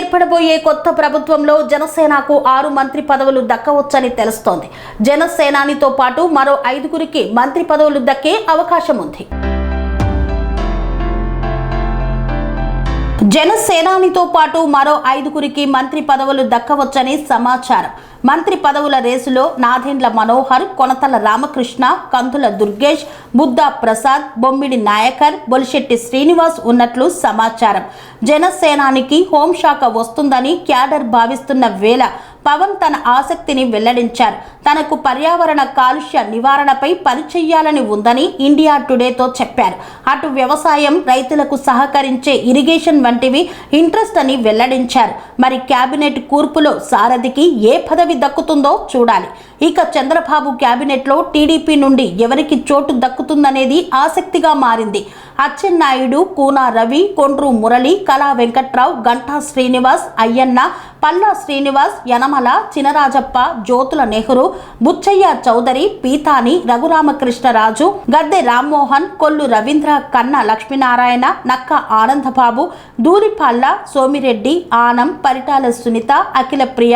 ఏర్పడబోయే కొత్త ప్రభుత్వంలో జనసేనకు 6 మంత్రి పదవులు దక్కవచ్చని తెలుస్తోంది. జనసేనానితో పాటు మరో 5గురికి మంత్రి పదవులు దక్కే అవకాశం ఉంది. జనసేనానితో పాటు మరో 5గురికి మంత్రి పదవులు దక్కవచ్చని సమాచారం. మంత్రి పదవుల రేసులో నాదెండ్ల మనోహర్, కొనతల రామకృష్ణ, కందుల దుర్గేష్, బుద్ధా ప్రసాద్, బొమ్మిడి నాయకర్, బొలిశెట్టి శ్రీనివాస్ ఉన్నట్లు సమాచారం. జనసేనానికి హోంశాఖ వస్తుందని క్యాడర్ భావిస్తున్న వేళ పవన్ తన ఆసక్తిని వెల్లడించారు. తనకు పర్యావరణ కాలుష్య నివారణపై పనిచేయాలని ఉందని ఇండియా టుడేతో చెప్పారు. అటు వ్యవసాయం, రైతులకు సహకరించే ఇరిగేషన్ వంటివి ఇంట్రెస్ట్ అని వెల్లడించారు. మరి కేబినెట్ కూర్పులో సారథికి ఏ పదవి దక్కుతుందో చూడాలి. ఇక చంద్రబాబు కేబినెట్లో టీడీపీ నుండి ఎవరికి చోటు దక్కుతుందనేది ఆసక్తిగా మారింది. అచ్చెన్నాయుడు, కూనా రవి, కొండ్రు మురళి, కళా వెంకట్రావు, గంటా శ్రీనివాస్, అయ్యన్న, పల్లా శ్రీనివాస్, యనమల, చినరాజప్ప, జ్యోతుల నెహ్రూ, బుచ్చయ్య చౌదరి, పీతాని, రఘురామకృష్ణరాజు, గద్దె రామ్మోహన్, కొల్లు రవీంద్ర, కన్నా లక్ష్మీనారాయణ, నక్క ఆనందబాబు, దూరిపాళ్ల సోమిరెడ్డి, ఆనం, పరిటాల సునీత, అఖిల ప్రియ,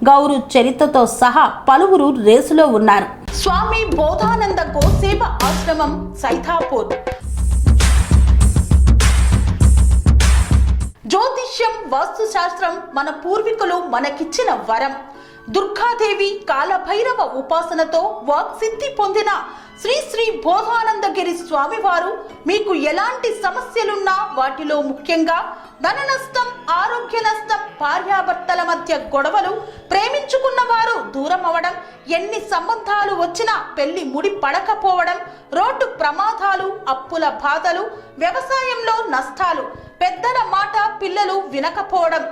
గౌరు చరితతో సహా పలువురు రేసులో ఉన్నారు. స్వామి బోధానంద గోసేవ ఆశ్రమం, సైథాపూర్. జ్యోతిష్యం, వాస్తుశాస్త్రం మన పూర్వీకులు మనకిచ్చిన వరం. దుర్గాదేవి, కాలభైరవ ఉపాసనతో వాక్సిద్ధి పొందిన శ్రీ శ్రీ బోధానందగిరి స్వామివారు మీకు ఎలాంటి సమస్యలున్నా, వాటిలో ముఖ్యంగా ధన నష్టం, ఆరోగ్య నష్టం, భార్యాభర్తల మధ్య గొడవలు, ప్రేమించుకున్న వారు దూరం అవడం, ఎన్ని సంబంధాలు వచ్చినా పెళ్లి ముడి పడకపోవడం, రోడ్డు ప్రమాదాలు, అప్పుల బాధలు, వ్యవసాయంలో నష్టాలు, పెద్దల మాట పిల్లలు వినకపోవడం,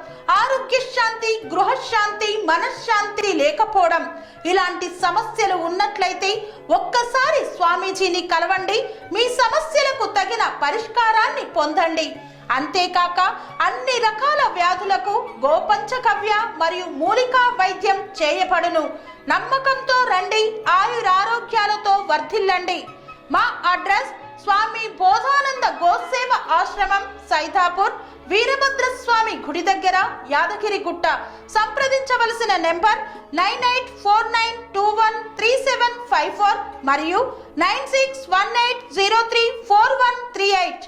ఆరోగ్య శాంతి, గృహశాంతి, మనశ్శాంతి లేకపోవడం, ఇలాంటి సమస్యలు ఉన్నట్లయితే ఒక్కసారి స్వామీజీని కలవండి. మీ సమస్యలకు తగిన పరిష్కారాన్ని పొందండి. అంతేకాక అన్ని రకాల వ్యాధులకు గోపంచకవ్య మరియు మూలికా వైద్యం చేయబడును. నమ్మకంతో రండి, ఆయురారోగ్యాలతో వర్ధిల్లండి. మా అడ్రస్ స్వామి బోధానంద గోసేవ ఆశ్రమం, సైథాపూర్, వీరభద్రస్వామి గుడి దగ్గర, యాదగిరిగుట్ట. సంప్రదించవలసిన నెంబర్ 9849213754 మరియు 9618034138.